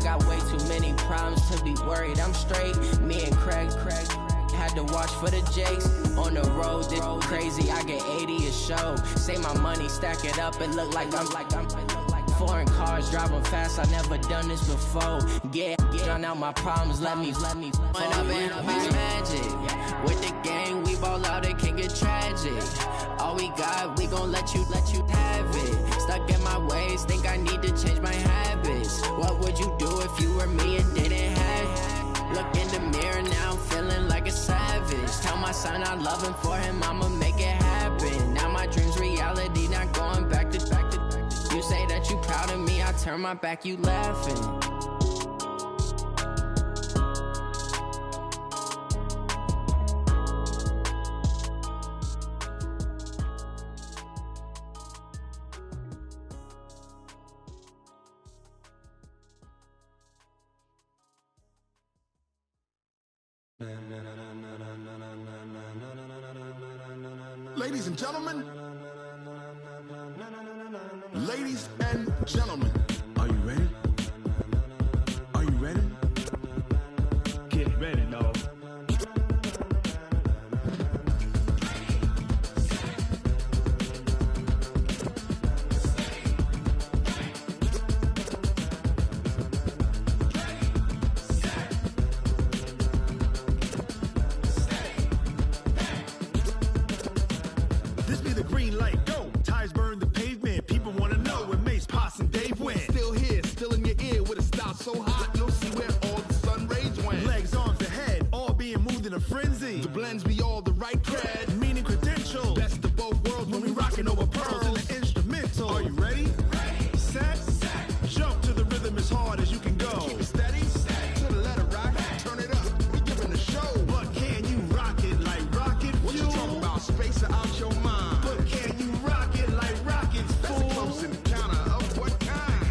got way too many problems to be worried. I'm straight. Me and Craig had to watch for the Jakes. On the road, this crazy. I get 80 a show. Say my money, stack it up, and look like I'm foreign cars, driving fast. I never done this before. Get drown out my problems. Let me. When up in beach magic. With the gang, we ball out. It can get tragic. All we got, we gon' let you have it. Stuck in my ways, think I need to change my habits. What would you do if you were me and didn't have it? Look in the mirror now, I'm feeling like a savage. Tell my son I love him, for him I'ma make it happen. Now my dream's reality, not going back to. You say that you proud of me, I turn my back, you laughing. Ladies and gentlemen, ladies and gentlemen, are you ready? Are you ready? Get ready, dog. This be the green light, go. Tires burn the pavement. People want to know where Mace, Poss, and Dave went. Still here, still in your ear with a style so hot, you'll see where all the sun rays went. Legs, arms, and head, all being moved in a frenzy. The blends be all the right cred, meaning credentials. Best of both worlds when we rockin' over pearls in the instrumental. Are you ready? Set, jump to the rhythm as hard as you can go. Keep it steady, to the letter rock, turn it up, we giving the show. But can you rock it like rocket fuel? What you talking about, space out your mind? But can you rock it like rockets, fool? That's a close encounter of what kind?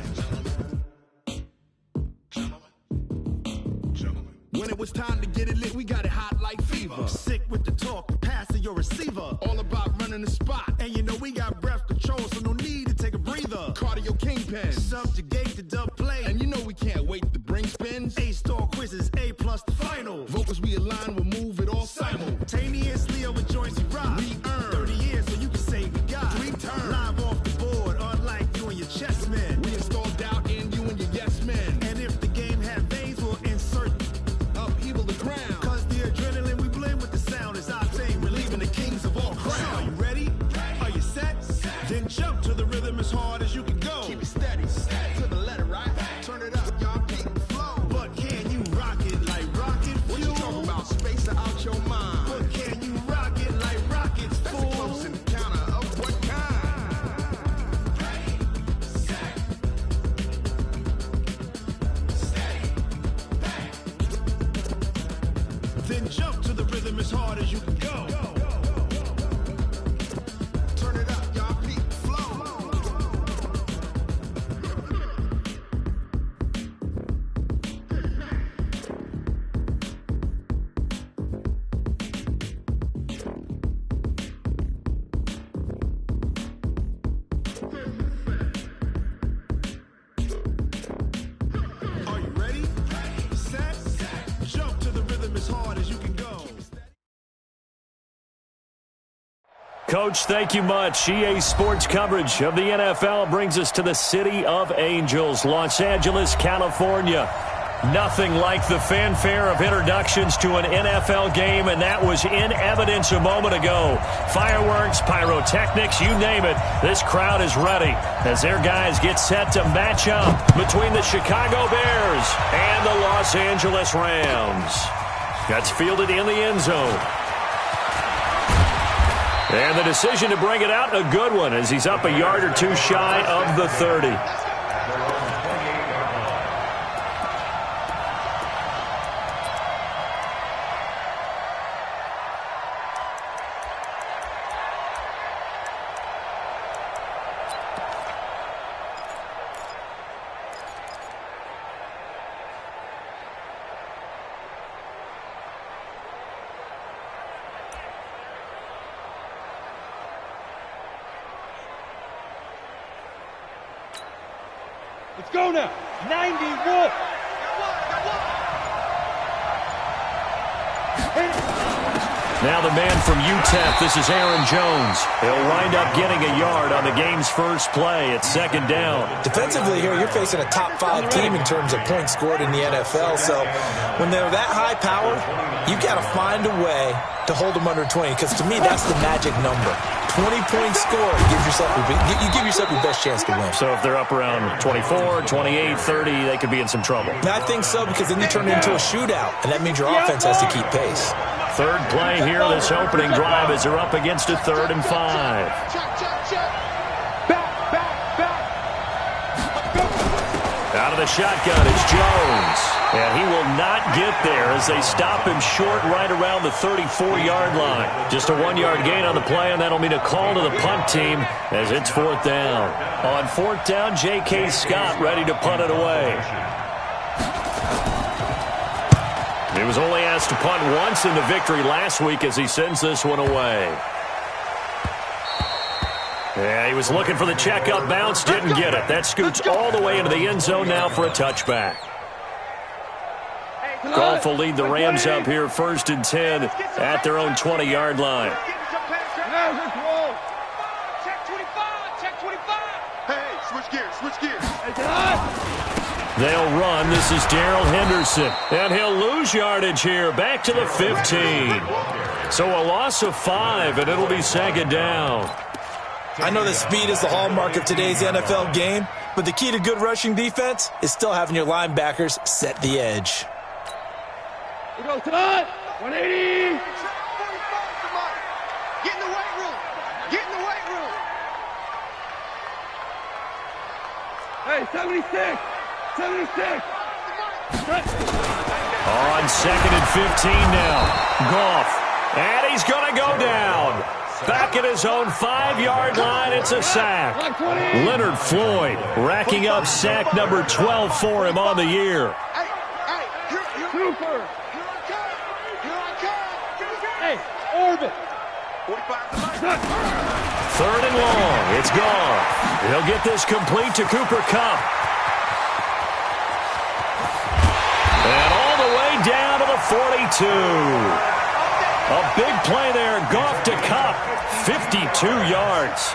Gentlemen. When it was time to get it lit, we got it hot like fever. Sick with the talk, passing your receiver. All about running the spot. And you know we got breath control, so no need to take a breather. Cardio kingpin, subjugate the dub play. And you know we can't wait to bring spins. A-star quizzes, A+ the final. Vocals we align, we'll move it all simultaneously over joints we rock. We earn 30 years, so you can say we got 3 turns. Live off the board, unlike you and your chess men. We install doubt in you and your yes men. And if the game had veins, we'll insert upheaval the ground. Cause the adrenaline we blend with the sound is our thing, relieving the kings of all crowns. So are you ready? Are you set? Then jump to the rhythm as hard as you can go. Keep it steady, to the letter right. Turn it up, y'all keep the flow. But can you rock it like rocket fuel? What you talking about, space out your mind? But can you rock it like rockets, fool? That's a close encounter of what kind? Then jump to the rhythm as hard as you can go. Turn it up, y'all keep the flow. Are you ready? Set, jump to the rhythm as hard as you can go. Coach, thank you much. EA Sports coverage of the NFL brings us to the City of Angels, Los Angeles, California. Nothing like the fanfare of introductions to an NFL game, and that was in evidence a moment ago. Fireworks, pyrotechnics, you name it. This crowd is ready as their guys get set to match up between the Chicago Bears and the Los Angeles Rams. That's fielded in the end zone. And the decision to bring it out, a good one, as he's up a yard or two shy of the 30. Let's go now. 91. Now the man from UTEP, this is Aaron Jones. He'll wind up getting a yard on the game's first play. It's second down. Defensively here, you're facing a top-5 team in terms of points scored in the NFL. So when they're that high-powered, you got to find a way to hold them under 20. Because to me, that's the magic number. 20-point score, you give yourself your best chance to win. So if they're up around 24, 28, 30, they could be in some trouble. I think so, because then you turn it into a shootout, and that means your offense has to keep pace. Third play here, this opening drive, as they're up against a 3rd and 5. Out of the shotgun is Jones. And he will not get there as they stop him short right around the 34-yard line. Just a 1-yard gain on the play, and that'll mean a call to the punt team as it's 4th down. On 4th down, J.K. Scott ready to punt it away. He was only asked to punt once in the victory last week as he sends this one away. Yeah, he was looking for the checkup bounce, didn't get it. That scoots all the way into the end zone now for a touchback. Goff will lead the Rams up here 1st and 10 at their own 20-yard line. Check 25. Hey, switch gears. They'll run. This is Darrell Henderson. And he'll lose yardage here. Back to the 15. So a loss of 5, and it'll be 2nd down. I know that speed is the hallmark of today's NFL game, but the key to good rushing defense is still having your linebackers set the edge. We go, Todd. 180. Get in the weight room. Hey, 76. On 2nd and 15 now. Goff. And he's going to go down. Back at his own 5-yard line, it's a sack. Leonard Floyd racking up sack number 12 for him on the year. Super. Hey, Orbit. 3rd and long. It's gone. He'll get this complete to Cooper Kupp. And all the way down to the 42. A big play there. Goff to Kupp. 52 yards.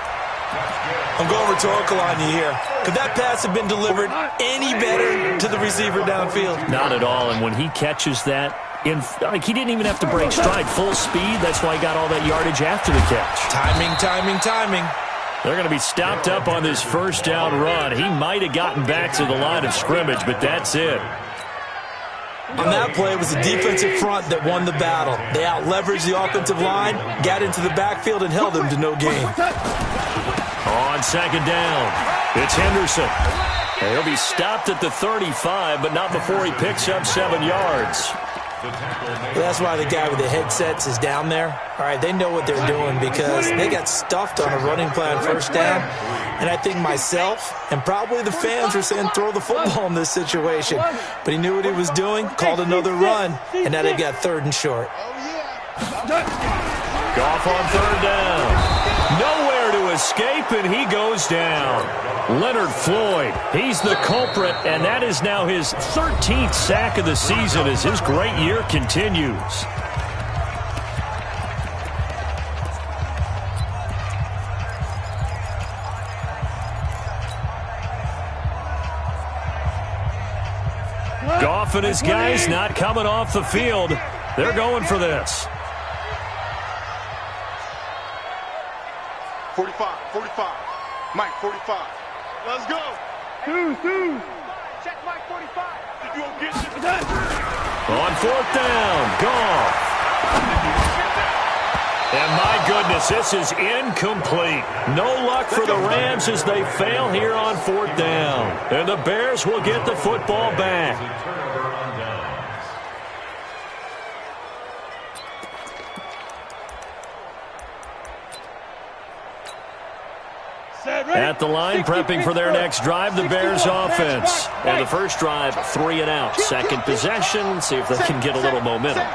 I'm going rhetorical on you here. Could that pass have been delivered any better to the receiver downfield? Not at all. And when he catches that, he didn't even have to break stride. Full speed. That's why he got all that yardage after the catch. Timing. They're going to be stopped up on this 1st down run. He might have gotten back to the line of scrimmage, but that's it. On that play, it was the defensive front that won the battle. They out-leveraged the offensive line, got into the backfield, and held them to no gain. On 2nd down, it's Henderson. And he'll be stopped at the 35, but not before he picks up 7 yards. That's why the guy with the headsets is down there. All right, they know what they're doing because they got stuffed on a running play on 1st down. And I think myself and probably the fans were saying throw the football in this situation. But he knew what he was doing, called another run, and now they've got 3rd and short. Goff on 3rd down. Nowhere to escape, and he goes down. Leonard Floyd, he's the culprit, and that is now his 13th sack of the season as his great year continues. Goff and his guys not coming off the field. They're going for this. 45. Mike, 45. Let's go. Two. Check Mike, 45. Did you get it? On 4th down, Goff. And my goodness, this is incomplete. No luck for the Rams as they fail here on 4th down. And the Bears will get the football back. At the line, prepping for their next drive, the Bears offense. And the first drive, 3 and out. Second possession, see if they can get a little momentum.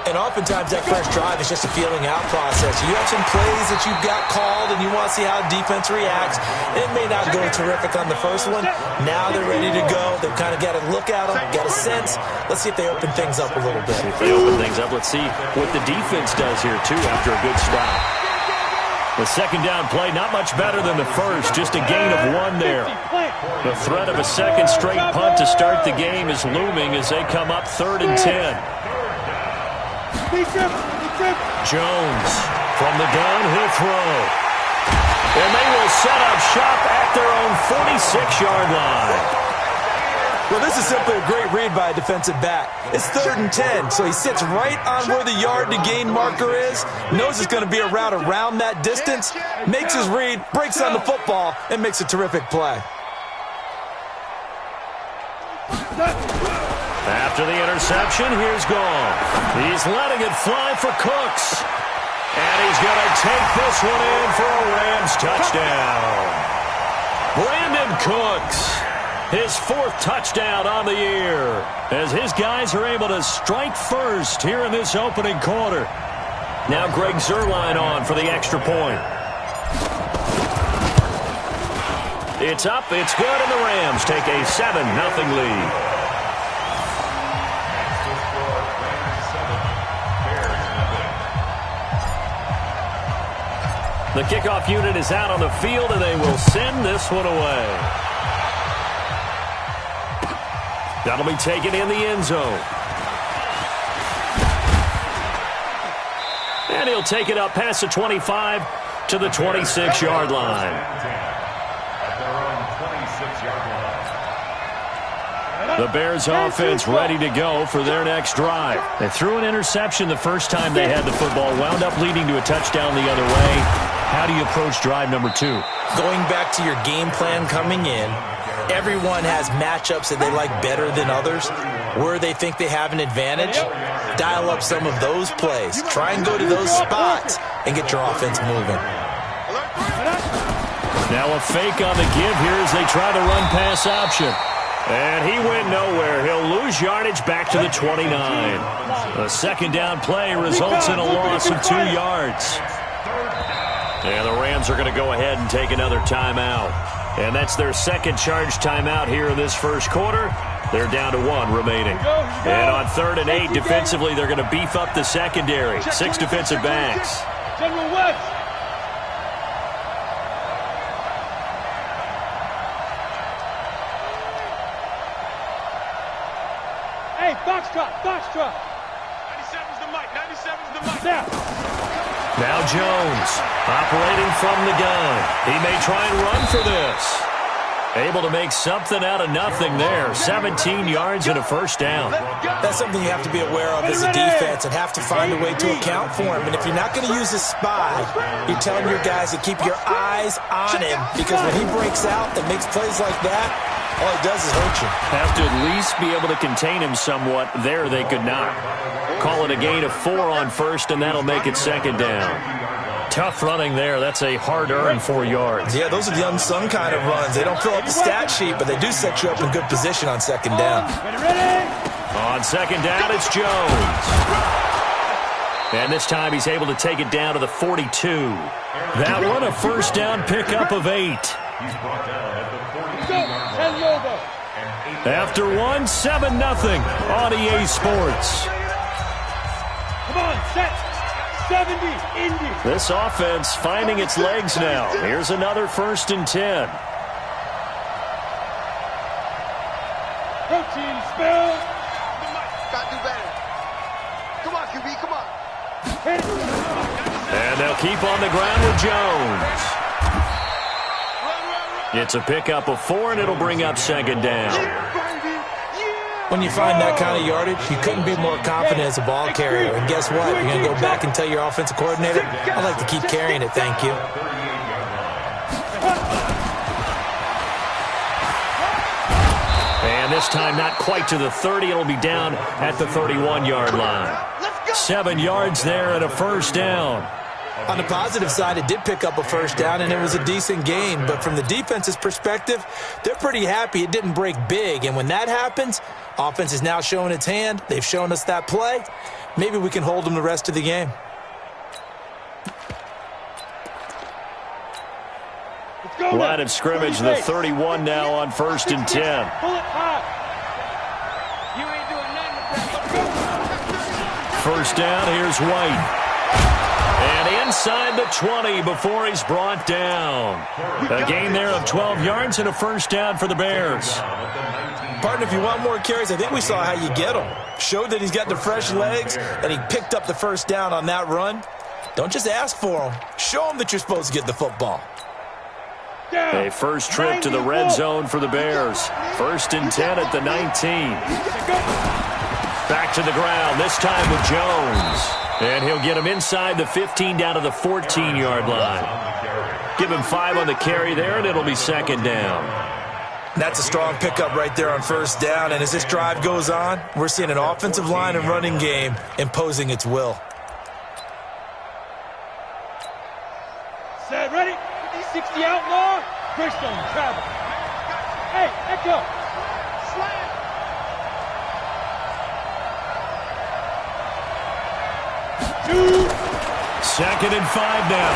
And oftentimes that first drive is just a feeling out process. You have some plays that you've got called and you want to see how defense reacts. It may not go terrific on the first one. Now they're ready to go. They've kind of got to look at them, got a sense. Let's see if they open things up a little bit. See if they open things up. Let's see what the defense does here, too, after a good stop. The second down play, not much better than the first, just a gain of 1 there. The threat of a second straight punt to start the game is looming as they come up 3rd and 10. Jones from the downhill throw. And they will set up shop at their own 46-yard line. Well, this is simply a great read by a defensive back. It's 3rd and 10, so he sits right on where the yard-to-gain marker is, knows it's going to be a route around that distance, makes his read, breaks on the football, and makes a terrific play. After the interception, here's Gone. He's letting it fly for Cooks. And he's going to take this one in for a Rams touchdown. Brandon Cooks, his 4th touchdown on the year, as his guys are able to strike first here in this opening quarter. Now Greg Zuerlein on for the extra point. It's up, it's good, and the Rams take a 7-0 lead. The kickoff unit is out on the field, and they will send this one away. That'll be taken in the end zone. And he'll take it up past the 25 to the 26-yard line. The Bears offense ready to go for their next drive. They threw an interception the first time they had the football, wound up leading to a touchdown the other way. How do you approach drive number 2? Going back to your game plan coming in, everyone has matchups that they like better than others, where they think they have an advantage. Dial up some of those plays. Try and go to those spots and get your offense moving. Now a fake on the give here as they try to run pass option. And he went nowhere. He'll lose yardage back to the 29. A second down play results in a loss of 2 yards. And the Rams are going to go ahead and take another timeout. And that's their second charge timeout here in this first quarter. They're down to 1 remaining. And on 3rd and 8, defensively, they're going to beef up the secondary. 6 defensive backs. General West. Hey, box drop. 97's the mic. 97's the mic. Now Jones, operating from the gun. He may try and run for this. Able to make something out of nothing there. 17 yards and a first down. That's something you have to be aware of as a defense and have to find a way to account for him. And if you're not going to use a spy, you're telling your guys to keep your eyes on him, because when he breaks out and makes plays like that, all it does is hurt you. Have to at least be able to contain him somewhat. There they could not. Call it a gain of 4 on first, and that'll make it second down. Tough running there. That's a hard-earned 4 yards. Yeah, those are the unsung kind of runs. They don't fill up the stat sheet, but they do set you up in good position on second down. On second down, it's Jones. And this time he's able to take it down to the 42. That one a first down pickup of 8. After 1, 7-0 on EA Sports. Come on, set. 70, Indy. This offense finding its legs now. Here's another 1st and 10. Protein spill. Got to do better. Come on, QB, come on. Hit it. And they'll keep on the ground with Jones. It's a pickup of 4, and it'll bring up second down. When you find that kind of yardage, you couldn't be more confident as a ball carrier. And guess what? You're going to go back and tell your offensive coordinator, I'd like to keep carrying it, thank you. And this time not quite to the 30. It'll be down at the 31-yard line. 7 yards there and a first down. On the positive side, it did pick up a first down, and it was a decent gain. But from the defense's perspective, they're pretty happy it didn't break big. And when that happens, offense is now showing its hand. They've shown us that play. maybe we can hold them the rest of the game. Line of scrimmage, the 31 now on 1st and 10. Pull it high. First down, here's White. And inside the 20 before he's brought down. A gain there of 12 yards and a first down for the Bears. Partner, if you want more carries, I think we saw how you get them. Showed that he's got the fresh legs, and he picked up the first down on that run. Don't just ask for them. Show them that you're supposed to get the football. A first trip to the red zone for the Bears. 1st and 10 at the 19. Back to the ground, this time with Jones. And he'll get him inside the 15 down to the 14-yard line. Give him 5 on the carry there, and it'll be 2nd down. That's a strong pickup right there on 1st down. And as this drive goes on, we're seeing an offensive line and running game imposing its will. Set, ready? 60 outlaw. Christian, travel. Hey, echo. Slam. Second and 5 now.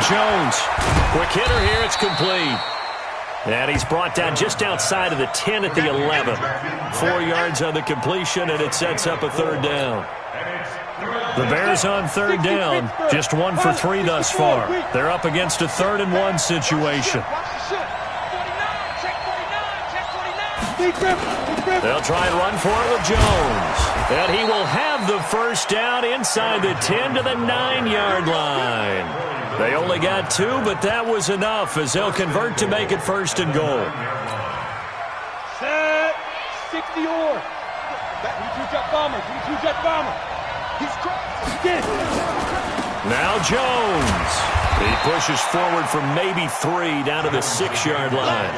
Jones. Quick hitter here. It's complete. And he's brought down just outside of the 10 at the 11. 4 yards on the completion, and it sets up a 3rd down. The Bears on 3rd down. Just 1 for 3 thus far. They're up against a 3rd and 1 situation. They'll try and run for it with Jones. And he will have the first down inside the 10 to the 9-yard line. They only got 2, but that was enough as they'll convert to make it 1st and goal. Set. 60 or. 2-jet bomber. 2-jet bomber. He's crossed. Now Jones. He pushes forward from maybe 3 down to the 6-yard line.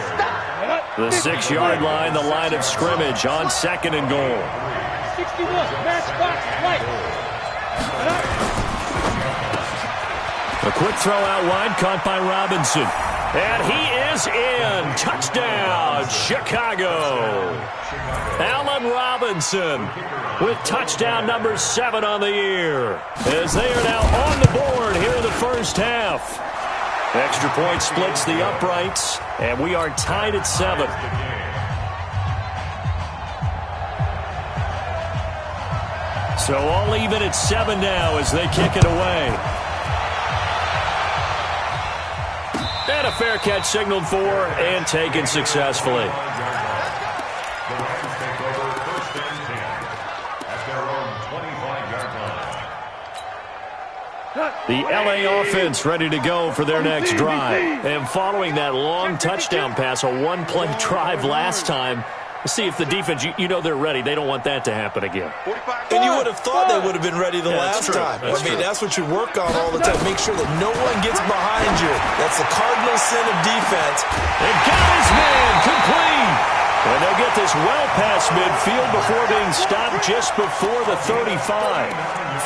The 6-yard line, the line of scrimmage on 2nd and goal. 61. Match box right. A quick throw out wide, caught by Robinson. And he is in. Touchdown, Chicago. Allen Robinson with touchdown number 7 on the year. As they are now on the board here in the first half. Extra point splits the uprights, and we are tied at 7. So all even at 7 now as they kick it away. And a fair catch signaled for and taken successfully. The LA offense ready to go for their next drive. And following that long touchdown pass, a one-play drive last time, let's see if the defense, you know they're ready. They don't want that to happen again. And you would have thought they would have been ready the last time. That's what you work on all the time. Make sure that no one gets behind you. That's the cardinal sin of defense. And got his man complete. And they'll get this well past midfield before being stopped just before the 35.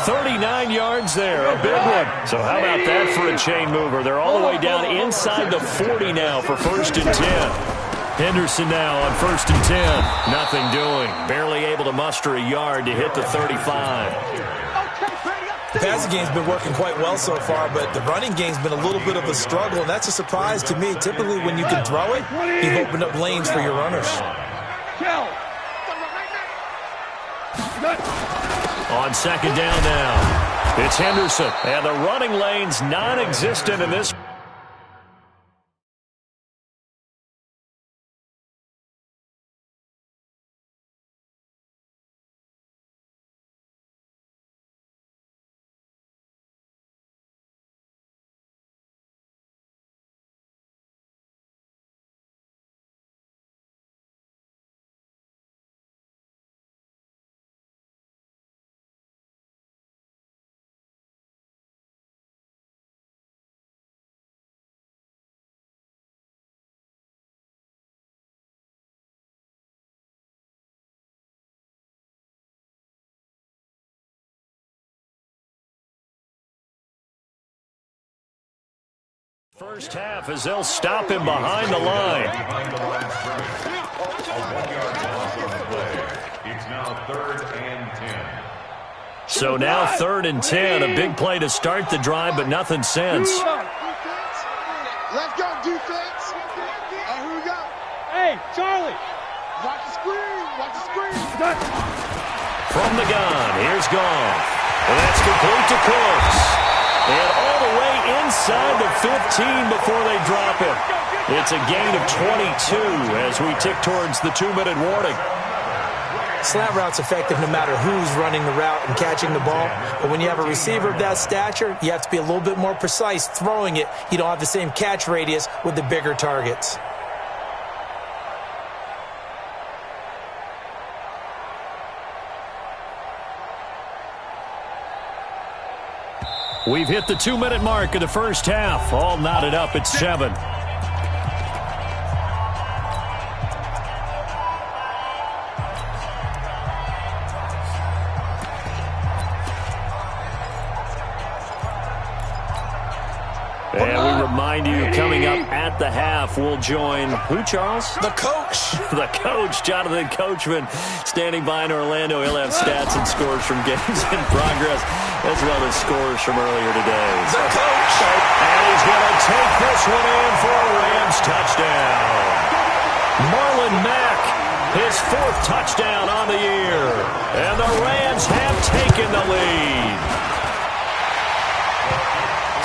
39 yards there, a big one. So how about that for a chain mover? They're all the way down inside the 40 now for 1st and 10. Henderson now on 1st and 10. Nothing doing. Barely able to muster a yard to hit the 35. The passing game's been working quite well so far, but the running game's been a little bit of a struggle, and that's a surprise to me. Typically, when you can throw it, you've opened up lanes for your runners. On 2nd down now, it's Henderson, and the running lane's non-existent in this. First half as they'll stop him behind the line. It's now 3rd and 10. So now 3rd and 10, a big play to start the drive, but nothing since. Let's go, defense. Here we go. Hey, Charlie. Watch the screen. Watch the screen. From the gun, here's Goff. And that's complete to Cooks. And all the way inside the 15 before they drop it. It's a gain of 22 as we tick towards the 2-minute warning. Slant route's effective no matter who's running the route and catching the ball. But when you have a receiver of that stature, you have to be a little bit more precise throwing it. You don't have the same catch radius with the bigger targets. We've hit the 2-minute mark of the first half. All knotted up at 7. And we remind you, coming up at the half, we'll join who, Charles? The coach. The coach, Jonathan Coachman, standing by in Orlando. He'll have stats and scores from games in progress, as well as scores from earlier today. The coach. And he's going to take this one in for a Rams touchdown. Marlon Mack, his 4th touchdown on the year. And the Rams have taken the lead.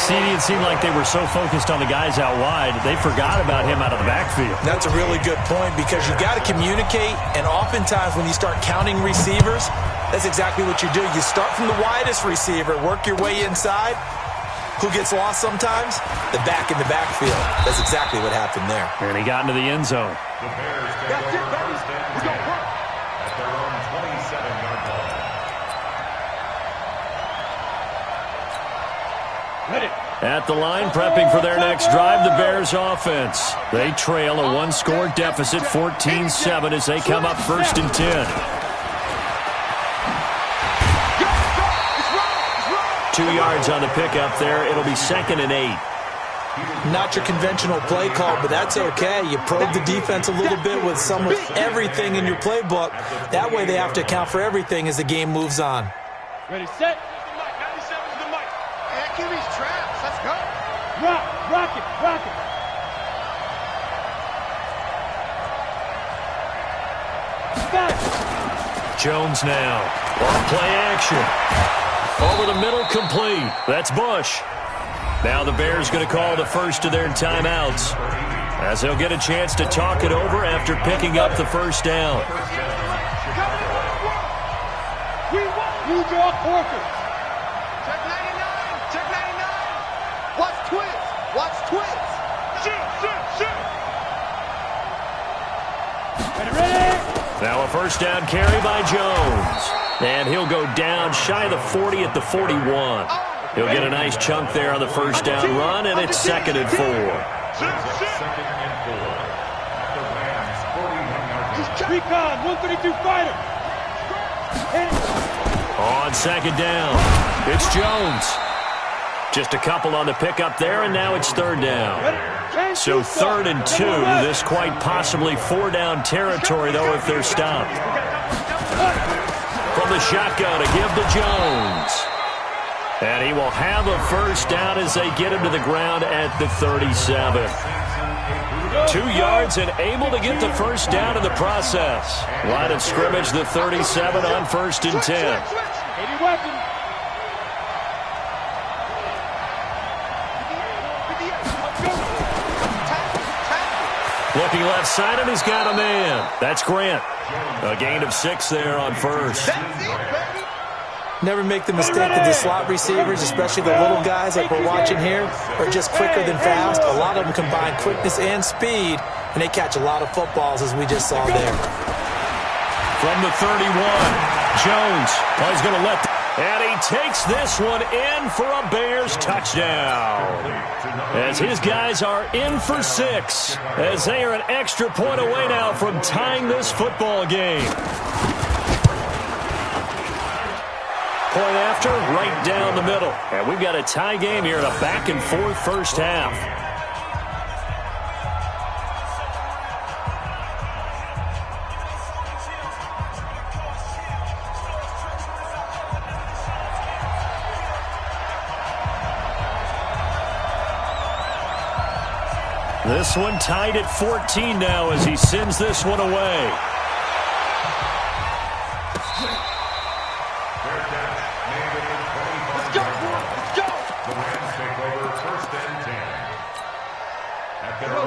It seemed like they were so focused on the guys out wide, they forgot about him out of the backfield. That's a really good point because you got to communicate, and oftentimes when you start counting receivers, that's exactly what you do. You start from the widest receiver, work your way inside. Who gets lost sometimes? The back in the backfield. That's exactly what happened there. And he got into the end zone. The Bears get the first down at their own 27-yard line. At the line, prepping for their next drive, the Bears offense. They trail a 1-score deficit, 14-7, as they come up 1st and 10. 2 yards on the pickup there. It'll be 2nd and 8. Not your conventional play call, but that's okay. You probe the defense a little bit with some of everything in your playbook. That way they have to account for everything as the game moves on. Ready, set. Achilles traps. Let's go. Rock it. Jones now. On play action. Over the middle, complete. That's Bush. Now the Bears going to call the first of their timeouts, as they'll get a chance to talk it over after picking up the first down. New draw quarters. Check 99. Check 99. Watch twins. Watch twins. Shoot. Ready. Now a first down carry by Jones. And he'll go down shy of the 40 at the 41. He'll get a nice chunk there on the first down run, and it's 2nd and 4. Recon, 132 fighter. On 2nd down, it's Jones. Just a couple on the pickup there, and now it's 3rd down. So 3rd and 2, this quite possibly 4-down territory, though, if they're stopped. From the shotgun to give to Jones. And he will have a first down as they get him to the ground at the 37. 2 yards and able to get the first down in the process. Line of scrimmage, the 37 on 1st and 10. Looking left side, and he's got a man. That's Grant. A gain of 6 there on 1st. Never make the mistake that the slot receivers, especially the little guys like we're watching here, are just quicker than fast. A lot of them combine quickness and speed, and they catch a lot of footballs, as we just saw there. From the 31, Jones. Well, he's going to let... And he takes this one in for a Bears touchdown. As his guys are in for 6, as they are an extra point away now from tying this football game. Point after, right down the middle. And we've got a tie game here in a back-and-forth first half. This one tied at 14 now as he sends this one away.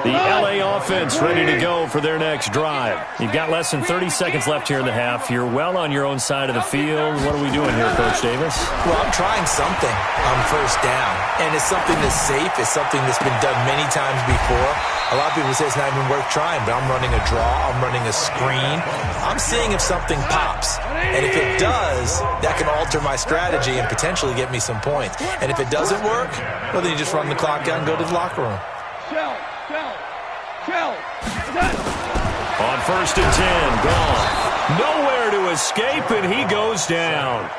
The LA offense ready to go for their next drive. You've got less than 30 seconds left here in the half. You're well on your own side of the field. What are we doing here, Coach Davis? Well, I'm trying something on first down, and it's something that's safe. It's something that's been done many times before. A lot of people say it's not even worth trying, but I'm running a draw. I'm running a screen. I'm seeing if something pops, and if it does, that can alter my strategy and potentially get me some points. And if it doesn't work, well, then you just run the clock out and go to the locker room. On first and 10, gone. Nowhere to escape, and he goes down.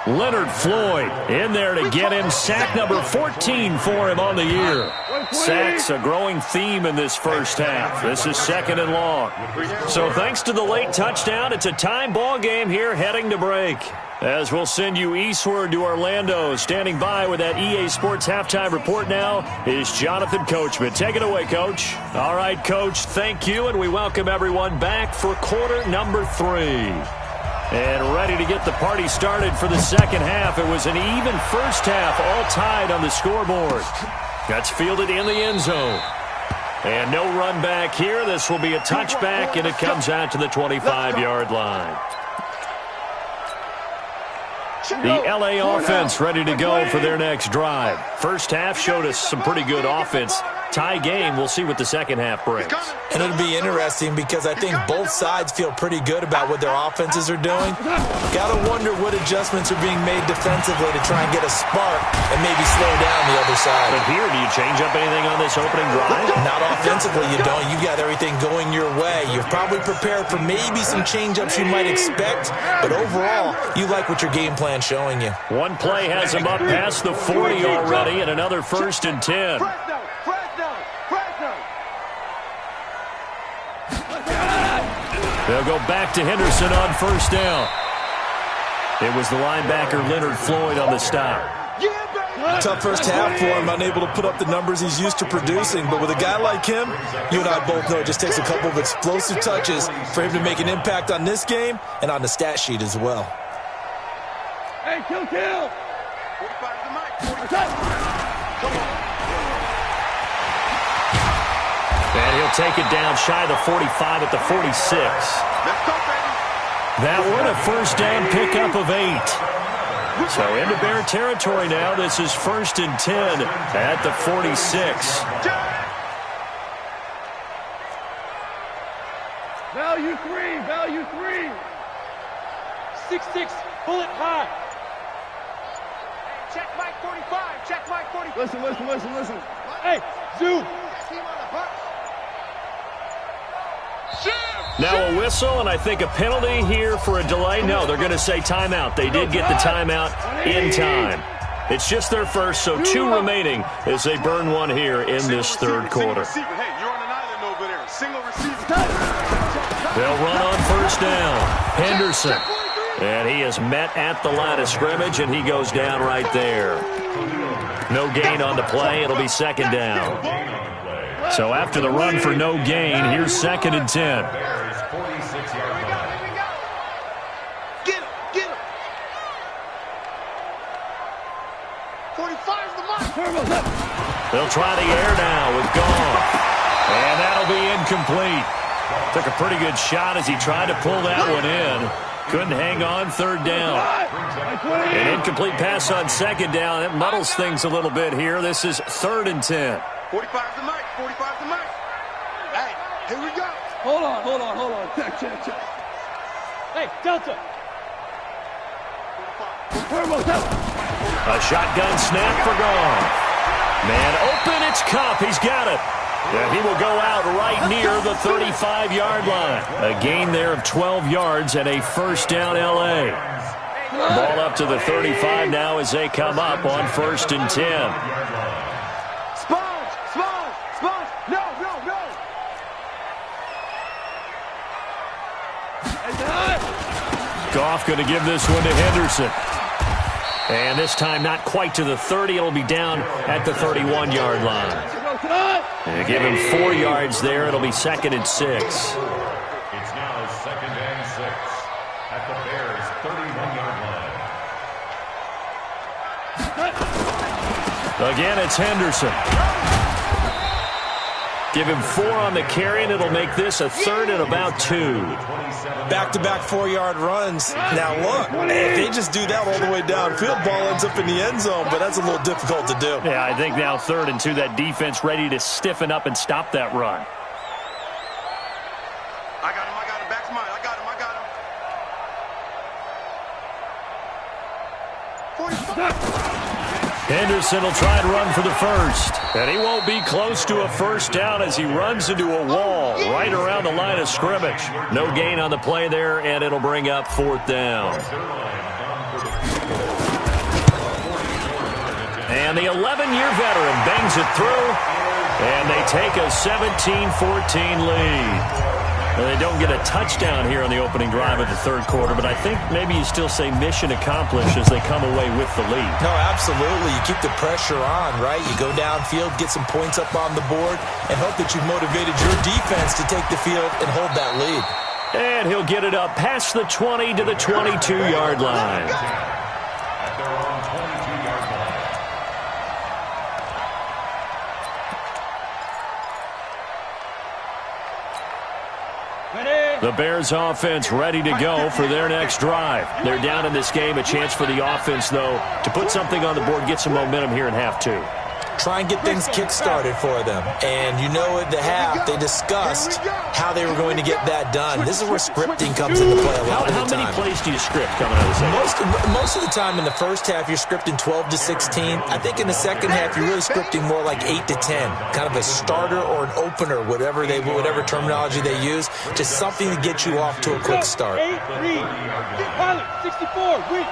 Leonard Floyd in there to get him. Sack number 14 for him on the year. Sacks a growing theme in this first half. This is second and long. So thanks to the late touchdown, it's a time ball game here heading to break. As we'll send you eastward to Orlando. Standing by with that EA Sports halftime report now is Jonathan Coachman. Take it away, Coach. All right, Coach, thank you, and we welcome everyone back for quarter number 3. And ready to get the party started for the second half. It was an even first half, all tied on the scoreboard. That's fielded in the end zone. And no run back here. This will be a touchback, and it comes out to the 25-yard line. The LA offense ready to go for their next drive. First half showed us some pretty good offense. Tie game, we'll see what the second half brings. And it'll be interesting because I think both sides feel pretty good about what their offenses are doing. Got to wonder what adjustments are being made defensively to try and get a spark and maybe slow down the other side. But here, do you change up anything on this opening drive? Not offensively, you don't. You've got everything going your way. You've probably prepared for maybe some change-ups you might expect, but overall, you like what your game plan's showing you. One play has him up past the 40 already, and another first and 10. They'll go back to Henderson on first down. It was the linebacker Leonard Floyd on the stop. Tough first half for him, unable to put up the numbers he's used to producing. But with a guy like him, you and I both know it just takes a couple of explosive touches for him to make an impact on this game and on the stat sheet as well. Hey, kill! 45 to the mic. Come on. And he'll take it down shy of the 45 at the 46. That one a first down pickup of 8. So into Bear territory now. This is first and 10 at the 46. Value 3. 6-6, bullet high. Check Mike 45, check Mike 45. Listen. Hey, Zoo. Now a whistle, and I think a penalty here for a delay. No, they're going to say timeout. They did get the timeout in time. It's just their first, so 2 remaining as they burn one here in this third quarter. Hey, you're on an island over there. Single receiver. They'll run on first down. Henderson. And he is met at the line of scrimmage, and he goes down right there. No gain on the play. It'll be second down. So after the run for no gain, here's second and 10. Get him. 45's the mark. They'll try the air now with Goff. And that'll be incomplete. Took a pretty good shot as he tried to pull that one in. Couldn't hang on, third down. An incomplete pass on second down. It muddles things a little bit here. This is third and 10. 45's the mic. Hey, here we go. Hold on. Check. Hey, Delta. A shotgun snap for Goff. Man open, it's Cup. He's got it. And he will go out right near the 35-yard line. A gain there of 12 yards and a first down L.A. Ball up to the 35 now as they come up on first and 10. Sponge. No. Goff going to give this one to Henderson. And this time not quite to the 30. It'll be down at the 31-yard line. And give him 4 yards there. It'll be 2nd and 6. It's now 2nd and 6 at the Bears' 31-yard line. Again, it's Henderson. Give him 4 on the carry, and it'll make this a 3rd and about 2. Back-to-back 4-yard runs. Now, look, if they just do that all the way downfield, ball ends up in the end zone, but that's a little difficult to do. Yeah, I think now 3rd and 2, that defense ready to stiffen up and stop that run. I got him. Back to mine. I got him. 45. Henderson will try and run for the first. And he won't be close to a first down as he runs into a wall right around the line of scrimmage. No gain on the play there, and it'll bring up 4th down. And the 11-year veteran bangs it through, and they take a 17-14 lead. Well, they don't get a touchdown here on the opening drive of the 3rd quarter, but I think maybe you still say mission accomplished as they come away with the lead. No, absolutely. You keep the pressure on, right? You go downfield, get some points up on the board, and hope that you've motivated your defense to take the field and hold that lead. And he'll get it up past the 20 to the 22-yard line. At their own 22-yard line. The Bears offense ready to go for their next drive. They're down in this game. A chance for the offense, though, to put something on the board, get some momentum here in half 2. Try and get things kick-started for them. And you know at the half, they discussed how they were going to get that done. This is where scripting comes into play a lot of the time. How many plays do you script coming out of the second? Most of the time in the first half, you're scripting 12 to 16. I think in the second half, you're really scripting more like 8 to 10. Kind of a starter or an opener, whatever terminology they use. Just something to get you off to a quick start. 8-3. Pilot, 64. Weak.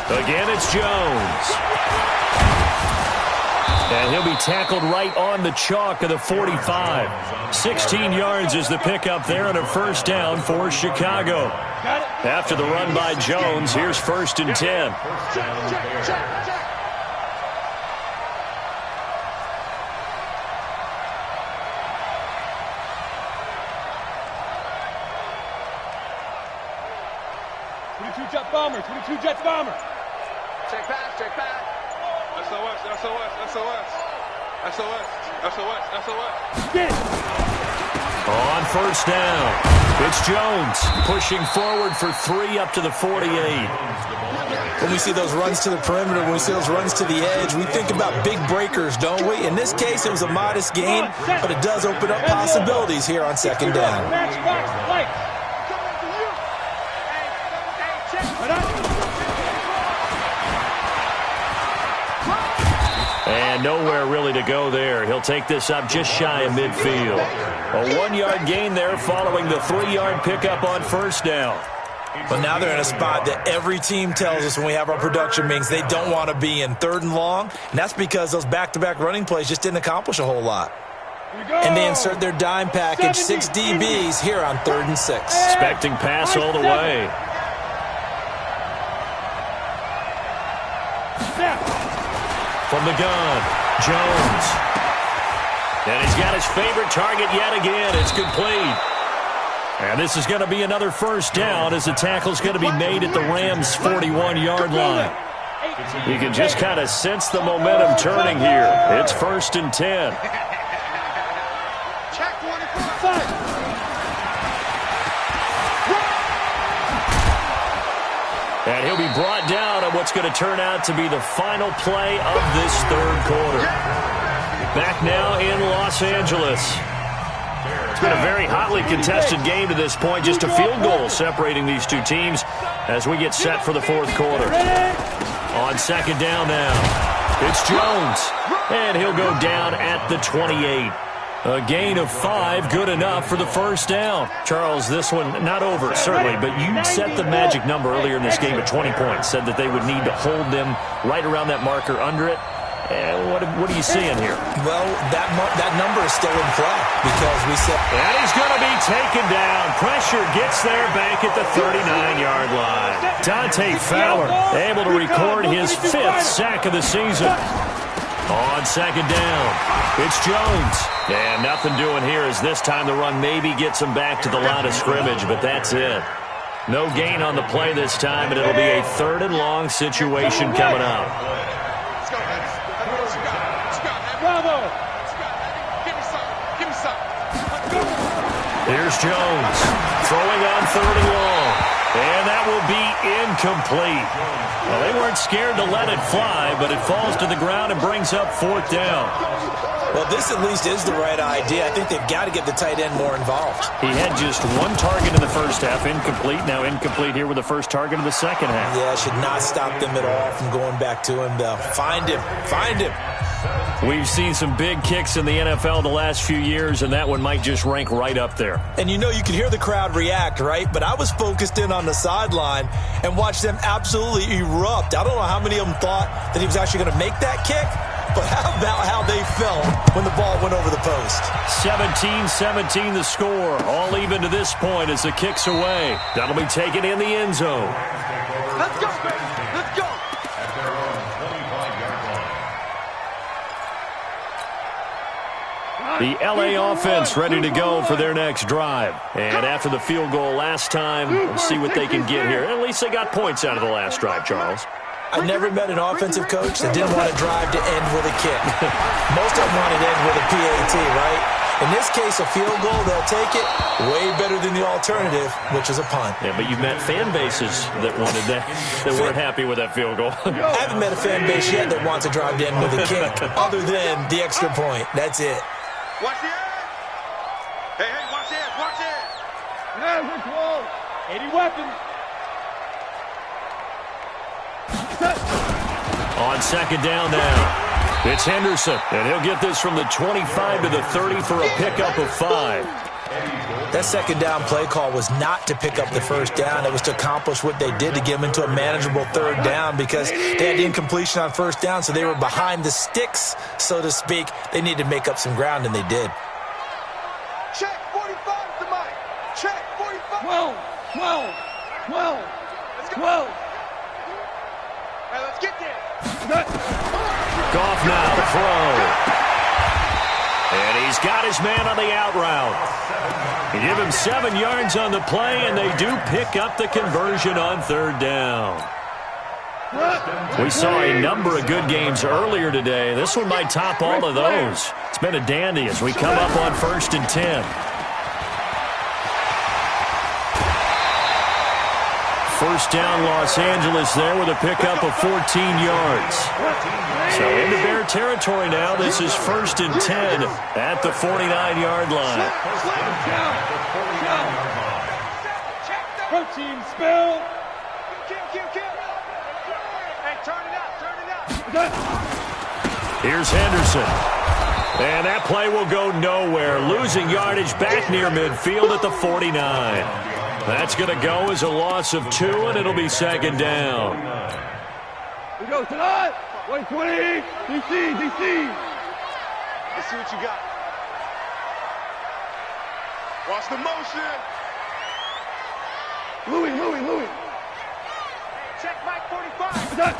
Again, it's Jones. And he'll be tackled right on the chalk of the 45. 16 yards is the pickup there and a first down for Chicago. After the run by Jones, here's 1st and 10. Bomber, 22 Jets bomber. Check pass. SOS. Get it. On first down, it's Jones pushing forward for 3 up to the 48. When we see those runs to the perimeter, when we see those runs to the edge, we think about big breakers, don't we? In this case, it was a modest gain, but it does open up possibilities here on 2nd down. And nowhere really to go there. He'll take this up just shy of midfield. A 1-yard gain there following the 3-yard pickup on first down. But now they're in a spot that every team tells us when we have our production meetings they don't want to be in, 3rd and long. And that's because those back-to-back running plays just didn't accomplish a whole lot. And they insert their dime package, 6 DBs here on 3rd and 6. Expecting pass all the way. From the gun, Jones. And he's got his favorite target yet again. It's complete. And this is going to be another first down as the tackle's going to be made at the Rams' 41-yard line. You can just kind of sense the momentum turning here. It's 1st and 10. And he'll be brought down on what's going to turn out to be the final play of this 3rd quarter. Back now in Los Angeles. It's been a very hotly contested game to this point. Just a field goal separating these two teams as we get set for the 4th quarter. On 2nd down now, it's Jones. And he'll go down at the 28. A gain of 5, good enough for the first down. Charles, this one not over, certainly, but you set the magic number earlier in this game at 20 points. Said that they would need to hold them right around that marker under it. What are you seeing here? Well, that number is still in play because we said... And he's going to be taken down. Pressure gets there back at the 39-yard line. Dante Fowler able to record his 5th sack of the season. On second down, it's Jones. And nothing doing here as this time the run maybe gets him back to the line of scrimmage, but that's it. No gain on the play this time, and it'll be a 3rd and long situation coming up. Bravo! Here's Jones throwing on 3rd and long. And that will be incomplete. Well, they weren't scared to let it fly, but it falls to the ground and brings up 4th down. Well, this at least is the right idea. I think they've got to get the tight end more involved. He had just 1 target in the first half, incomplete. Now incomplete here with the first target of the second half. Yeah, should not stop them at all from going back to him, though. Find him. Find him. We've seen some big kicks in the NFL the last few years, and that one might just rank right up there. And you know you can hear the crowd react, right? But I was focused in on the sideline and watched them absolutely erupt. I don't know how many of them thought that he was actually going to make that kick, but how about how they felt when the ball went over the post? 17-17 the score. All even to this point as the kick's away. That'll be taken in the end zone. Let's go, baby. Let's go. The LA offense ready to go for their next drive. And after the field goal last time, we'll see what they can get here. At least they got points out of the last drive, Charles. I never met an offensive coach that didn't want a drive to end with a kick. Most of them wanted to end with a PAT, right? In this case, a field goal, they'll take it. Way better than the alternative, which is a punt. Yeah, but you've met fan bases that wanted that weren't happy with that field goal. I haven't met a fan base yet that wants a drive to end with a kick, other than the extra point. That's it. Watch the edge. Hey, watch the edge. Watch the edge. Yeah, we're close. 80 weapons. On second down now, it's Henderson, and he'll get this from the 25 to the 30 for a pickup of 5. That second down play call was not to pick up the first down. It was to accomplish what they did to get them into a manageable 3rd down because they had the incompletion on first down, so they were behind the sticks, so to speak. They needed to make up some ground, and they did. Check 45 to Mike. Check 45. 12. Let's go. Hey, let's get there. Goff now to throw. And he's got his man on the out route. You give him 7 yards on the play, and they do pick up the conversion on 3rd down. We saw a number of good games earlier today. This one might top all of those. It's been a dandy as we come up on 1st and 10. First down, Los Angeles there with a pickup of 14 yards. So into Bear territory now. This is 1st and 10 at the 49-yard line. Protein spill. Kill. Hey, turn it out. Here's Henderson. And that play will go nowhere. Losing yardage back near midfield at the 49. That's going to go as a loss of 2, and it'll be second down. We go tonight. 120. DC. Let's see what you got. Watch the motion. Louis. Check Mike 45.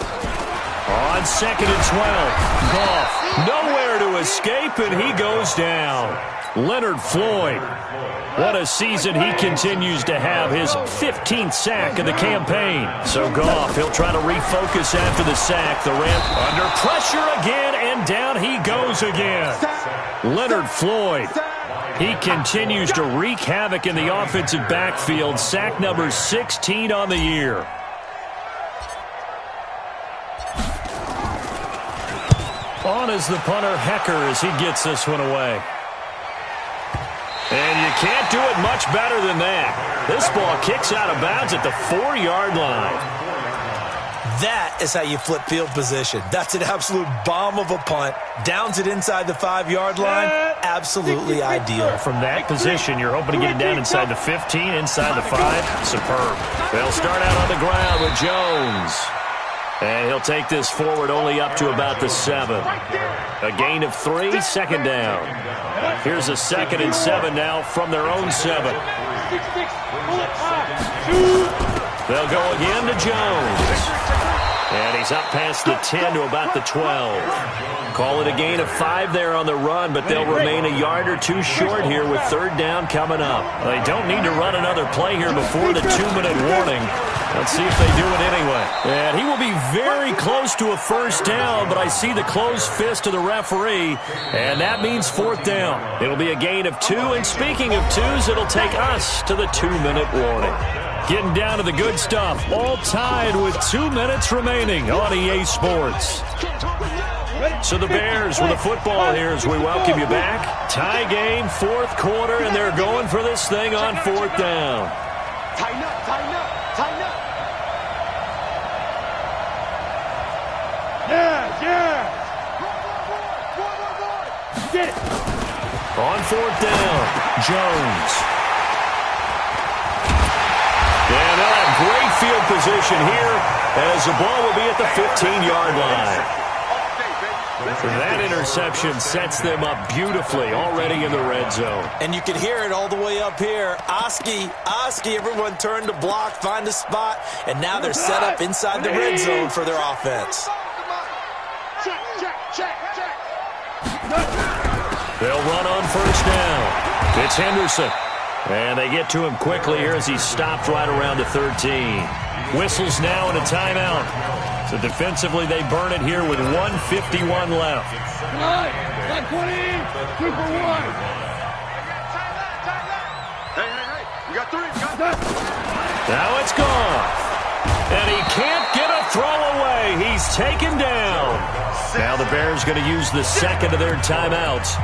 On 2nd and 12. Goff nowhere to escape, and he goes down. Leonard Floyd. What a season he continues to have, his 15th sack of the campaign. So Goff, he'll try to refocus after the sack. The Rams under pressure again, and down he goes again. Leonard Floyd. He continues to wreak havoc in the offensive backfield. Sack number 16 on the year. On is the punter, Hecker, as he gets this one away. And you can't do it much better than that. This ball kicks out of bounds at the 4-yard line. That is how you flip field position. That's an absolute bomb of a punt. Downs it inside the 5-yard line. Absolutely ideal. From that position, you're hoping to get it down inside the 15, inside the 5. Superb. They'll start out on the ground with Jones. And he'll take this forward only up to about the 7. A gain of 3, second down. Here's a 2nd and 7 now from their own 7. They'll go again to Jones. And he's up past the 10 to about the 12. Call it a gain of 5 there on the run, but they'll remain a yard or two short here with third down coming up. They don't need to run another play here before the 2-minute warning. Let's see if they do it anyway. And he will be very close to a first down, but I see the closed fist of the referee, and that means fourth down. It'll be a gain of 2, and speaking of 2s, it'll take us to the 2-minute warning. Getting down to the good stuff, all tied with 2 minutes remaining on EA Sports. So the Bears with the football here as we welcome you back. Tie game, fourth quarter, and they're going for this thing on fourth down. Tighten up, tighten up, tighten up. Yeah. Get it. On fourth down, Jones. And they'll have great field position here as the ball will be at the 15-yard line. That interception sets them up beautifully already in the red zone. And you can hear it all the way up here. Oski, everyone turned to block, find a spot, and now they're set up inside the red zone for their offense. Check. They'll run on first down. It's Henderson. And they get to him quickly here as he stopped right around the 13. Whistles now and a timeout. So defensively, they burn it here with 1:51 left. Got 20, 2 for 1. Hey, we got 3. Now it's gone. And he can't get a throw away. He's taken down. Now the Bears going to use the second of their timeouts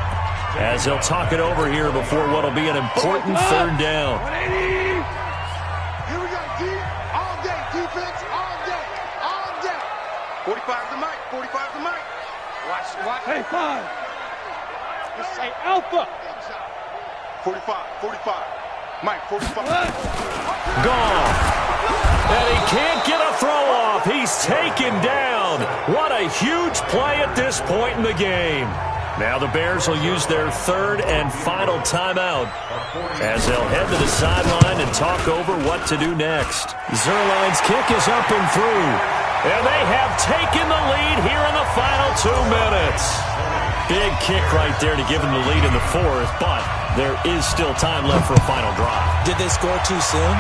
as they'll talk it over here before what will be an important third down. 180. Here we go, D. All day, defense, all day. 45 the mic, 45 the mic. Watch. Hey, 5. Let's say Alpha. 45. Mike, 45. Gone. And he can't get a throw off. He's taken down. What a huge play at this point in the game. Now the Bears will use their third and final timeout as they'll head to the sideline and talk over what to do next. Zerline's kick is up and through. And they have taken the lead here in the final 2 minutes. Big kick right there to give them the lead in the fourth, but there is still time left for a final drive. Did they score too soon?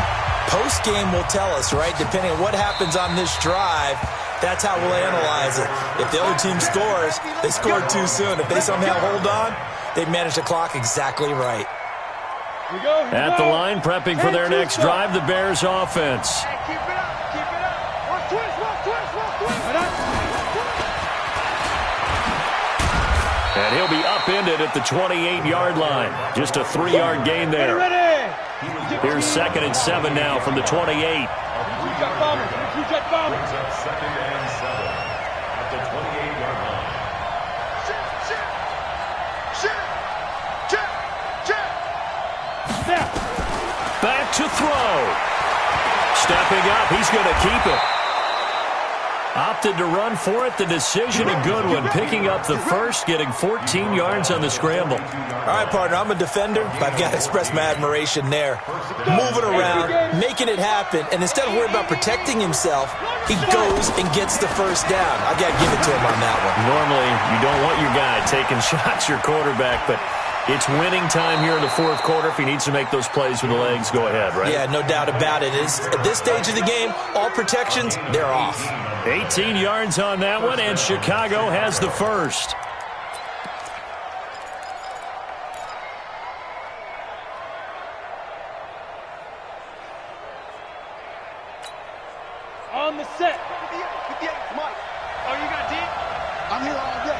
Post-game will tell us, right? Depending on what happens on this drive, that's how we'll analyze it. If the other team scores, they scored too soon. If they somehow hold on, they manage the clock exactly right. At the line, prepping for their next drive, the Bears offense. Keep it up. One twist. And he'll be upended at the 28-yard line. Just a 3-yard gain there. Here's 2nd and 7 now from the 28. Two-jet bomber. Brings up 2nd and 7 at the 28-yard line. Check. Back to throw. Stepping up, he's going to keep it. Opted to run for it. The decision a good one. Picking up the first, getting 14 yards on the scramble. All right, partner, I'm a defender, but I've got to express my admiration there. Moving around, making it happen, and instead of worrying about protecting himself, he goes and gets the first down. I've got to give it to him on that one. Normally, you don't want your guy taking shots, your quarterback, but it's winning time here in the fourth quarter. If he needs to make those plays with the legs, go ahead, right? Yeah, no doubt about it. At this stage of the game, all protections, they're off. 18 yards on that one, and Chicago has the first. On the set. 58, Mike. Oh, you got deep? I'm here all day.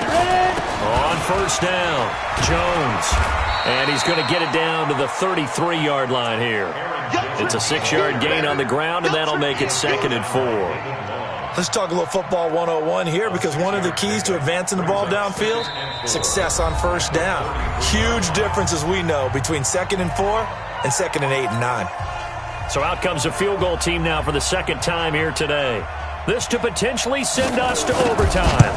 Ready? On first down, Jones. And he's going to get it down to the 33-yard line here. It's a 6-yard gain on the ground, and that'll make it 2nd and 4. Let's talk a little football 101 here, because one of the keys to advancing the ball downfield, success on first down. Huge difference, as we know, between 2nd and 4 and 2nd and 8 and 9. So out comes a field goal team now for the second time here today. This to potentially send us to overtime.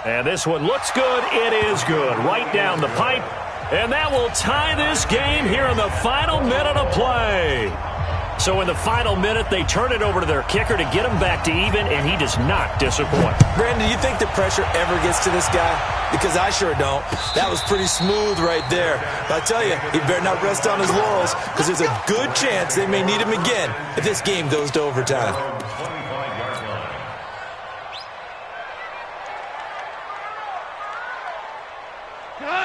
And this one looks good. It is good. Right down the pipe. And that will tie this game here in the final minute of play. So in the final minute, they turn it over to their kicker to get him back to even, and he does not disappoint. Brandon, do you think the pressure ever gets to this guy? Because I sure don't. That was pretty smooth right there. But I tell you, he better not rest on his laurels, because there's a good chance they may need him again if this game goes to overtime.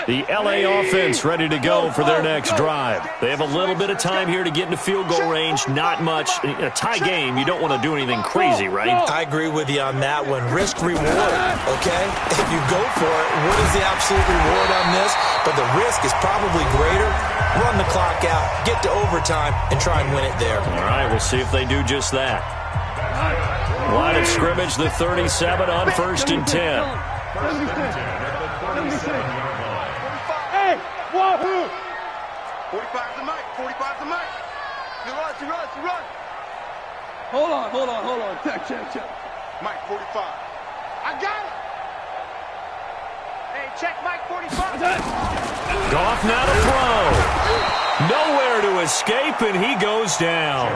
The LA offense ready to go for their next drive. They have a little bit of time here to get into field goal range, not much. In a tie game, you don't want to do anything crazy, right? I agree with you on that one. Risk reward, okay? If you go for it, what is the absolute reward on this? But the risk is probably greater. Run the clock out, get to overtime, and try and win it there. All right, we'll see if they do just that. Line of scrimmage, the 37 on 1st and 10. Wahoo! 45's the mic. 45's the mic. You run. Hold on. Check. Mike, 45. I got it. Hey, check Mike, 45. Goff now to throw. Nowhere to escape, and he goes down.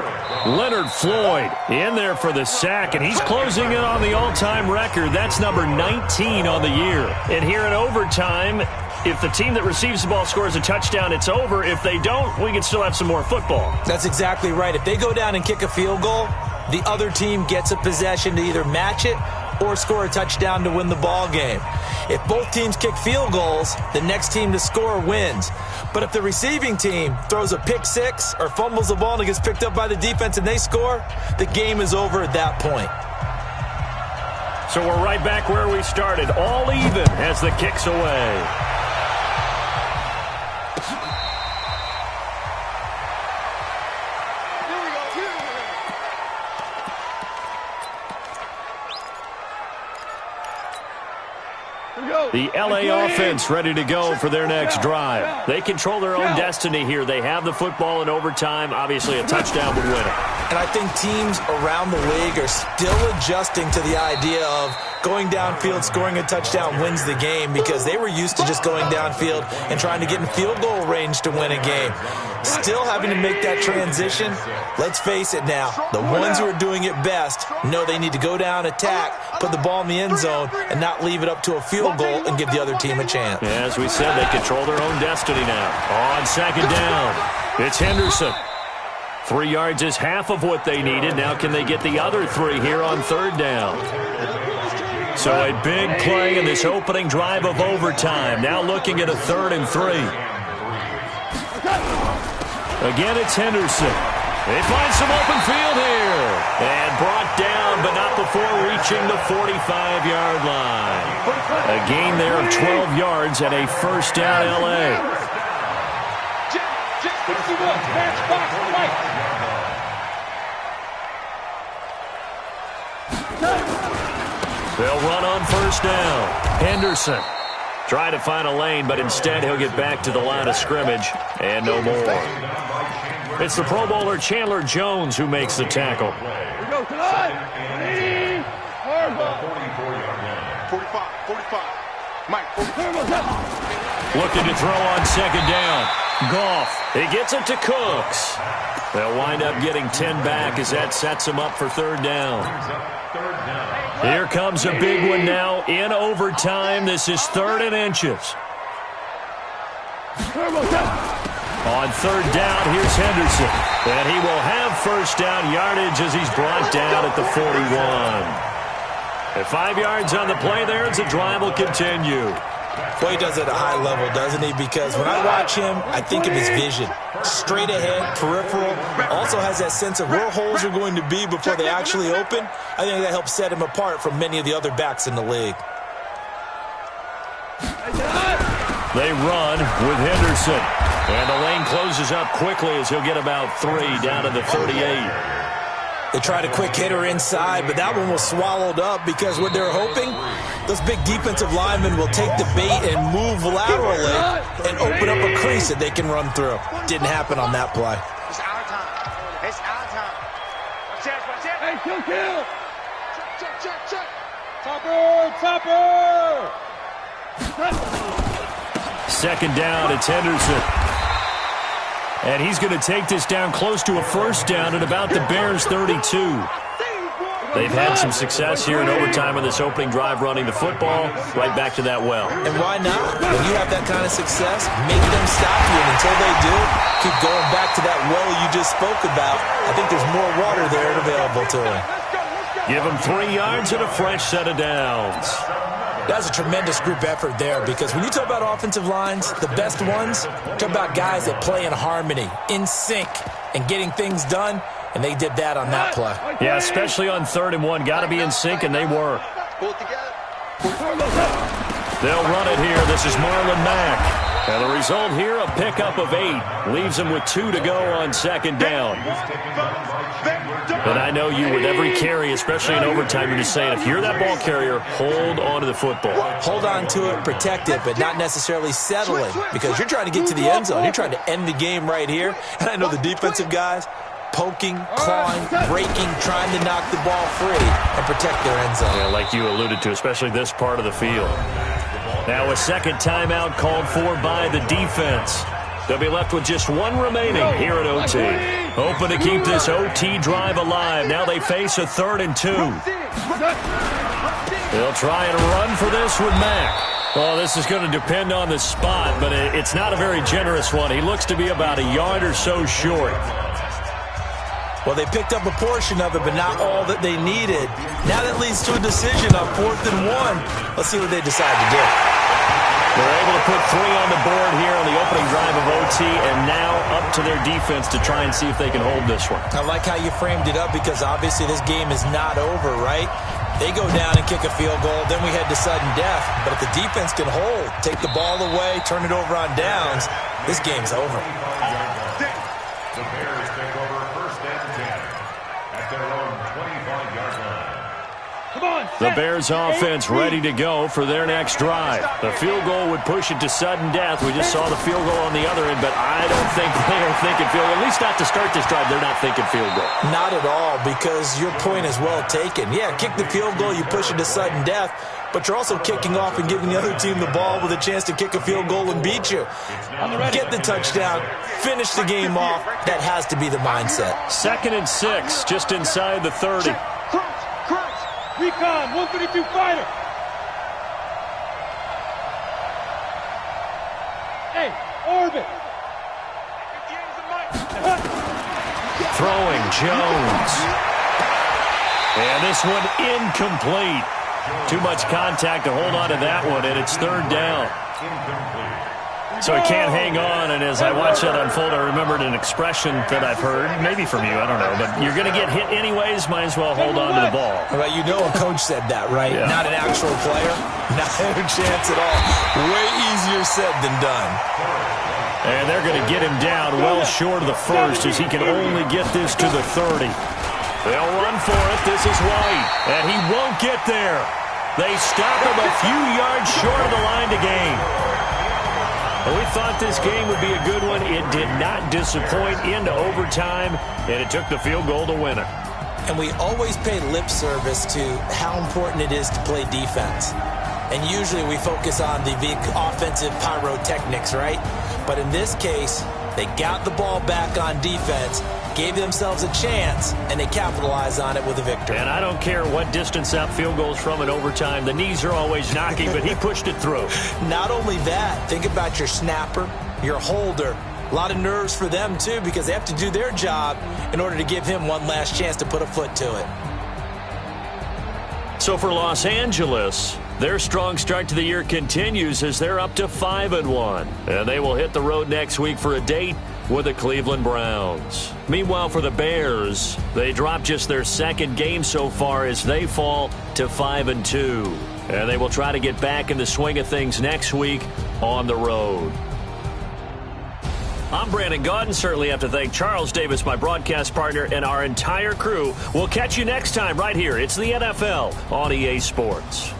Leonard Floyd in there for the sack, and he's closing in on the all-time record. That's number 19 on the year. And here in overtime, if the team that receives the ball scores a touchdown, it's over. If they don't, we can still have some more football. That's exactly right. If they go down and kick a field goal, the other team gets a possession to either match it or score a touchdown to win the ball game. If both teams kick field goals, the next team to score wins. But if the receiving team throws a pick six or fumbles the ball and it gets picked up by the defense and they score, the game is over at that point. So we're right back where we started, all even as the kick's away. The LA offense ready to go for their next drive. They control their own destiny here. They have the football in overtime. Obviously, a touchdown would win it. And I think teams around the league are still adjusting to the idea of going downfield, scoring a touchdown wins the game, because they were used to just going downfield and trying to get in field goal range to win a game. Still having to make that transition. Let's face it now, the ones who are doing it best know they need to go down, attack, put the ball in the end zone, and not leave it up to a field goal and give the other team a chance. Yeah, as we said, they control their own destiny now. On second down, it's Henderson. 3 yards is half of what they needed. Now can they get the other 3 here on third down? So a big play in this opening drive of overtime. Now looking at a 3rd and 3. Again, it's Henderson. They find some open field here. And brought down, but not before reaching the 45-yard line. A gain there of 12 yards and a first down, L.A. They'll run on first down. Henderson trying to find a lane, but instead he'll get back to the line of scrimmage and no more. It's the Pro Bowler Chandler Jones who makes the tackle. 45. Mike, 45. Looking to throw on second down. Goff. He gets it to Cooks. They'll wind up getting 10 back as that sets him up for third down. Here comes a big one now in overtime. This is 3rd and inches. On third down, here's Henderson. And he will have first down yardage as he's brought down at the 41. At 5 yards on the play there, as the drive will continue. Well, he does it at a high level, doesn't he? Because when I watch him, I think of his vision. Straight ahead, peripheral. Also has that sense of where holes are going to be before they actually open. I think that helps set him apart from many of the other backs in the league. They run with Henderson. And the lane closes up quickly as he'll get about 3 down to the 38. They tried a quick hitter inside, but that one was swallowed up because what they're hoping, those big defensive linemen will take the bait and move laterally and open up a crease that they can run through. Didn't happen on that play. It's our time. It's our time. Watch it. Hey, kill. Check. Topper. Second down, it's Henderson. And he's going to take this down close to a first down at about the Bears' 32. They've had some success here in overtime on this opening drive running the football right back to that well. And why not? When you have that kind of success, make them stop you. And until they do, keep going back to that well you just spoke about. I think there's more water there available to them. Give them 3 yards and a fresh set of downs. That's a tremendous group effort there, because when you talk about offensive lines, the best ones, talk about guys that play in harmony, in sync, and getting things done, and they did that on that play. Yeah, especially on 3rd and 1. Got to be in sync, and they were. They'll run it here. This is Marlon Mack. And the result here, a pickup of 8. Leaves them with 2 to go on 2nd down. But I know you, with every carry, especially in overtime, you're just saying, if you're that ball carrier, hold on to the football. Hold on to it, protect it, but not necessarily settling, because you're trying to get to the end zone. You're trying to end the game right here. And I know the defensive guys, poking, clawing, breaking, trying to knock the ball free and protect their end zone. Yeah, like you alluded to, especially this part of the field. Now a second timeout called for by the defense. They'll be left with just 1 remaining here at OT. Hoping to keep this OT drive alive. Now they face a 3rd and 2. They'll try and run for this with Mack. Well, this is going to depend on the spot, but it's not a very generous one. He looks to be about a yard or so short. Well, they picked up a portion of it, but not all that they needed. Now that leads to a decision on 4th and 1. Let's see what they decide to do. They're able to put 3 on the board here on the opening drive of OT, and now up to their defense to try and see if they can hold this one. I like how you framed it up, because obviously this game is not over, right? They go down and kick a field goal, then we head to sudden death. But if the defense can hold, take the ball away, turn it over on downs, this game's over. The Bears take over 1st and 10 at their own 25-yard line. The Bears offense ready to go for their next drive. The field goal would push it to sudden death. We just saw the field goal on the other end, but I don't think they are thinking field goal. At least not to start this drive. They're not thinking field goal. Not at all, because your point is well taken. Yeah, kick the field goal, you push it to sudden death, but you're also kicking off and giving the other team the ball with a chance to kick a field goal and beat you. Get the touchdown, finish the game off. That has to be the mindset. 2nd and 6, just inside the 30. Recon, 132 fighter. Hey, orbit. Throwing Jones. And this one incomplete. Too much contact to hold on to that one, and it's 3rd down. So he can't hang on, and as I watched that unfold, I remembered an expression that I've heard, maybe from you, I don't know, but you're going to get hit anyways, might as well hold on to the ball. Well, you know a coach said that, right? Yeah. Not an actual player. Not a chance at all. Way easier said than done. And they're going to get him down well short of the 1st, as he can only get this to the 30. They'll run for it. This is White, and he won't get there. They stop him a few yards short of the line to gain. Well, we thought this game would be a good one. It did not disappoint into overtime, and it took the field goal to win it. And we always pay lip service to how important it is to play defense. And usually we focus on the big offensive pyrotechnics, right? But in this case, they got the ball back on defense, gave themselves a chance, and they capitalized on it with a victory. And I don't care what distance that field goes from in overtime. The knees are always knocking, but he pushed it through. Not only that, think about your snapper, your holder. A lot of nerves for them, too, because they have to do their job in order to give him one last chance to put a foot to it. So for Los Angeles, their strong start to the year continues as they're up to 5-1. And they will hit the road next week for a date with the Cleveland Browns. Meanwhile, for the Bears, they dropped just their 2nd game so far as they fall to 5-2. And they will try to get back in the swing of things next week on the road. I'm Brandon Gaudin. Certainly have to thank Charles Davis, my broadcast partner, and our entire crew. We'll catch you next time right here. It's the NFL on EA Sports.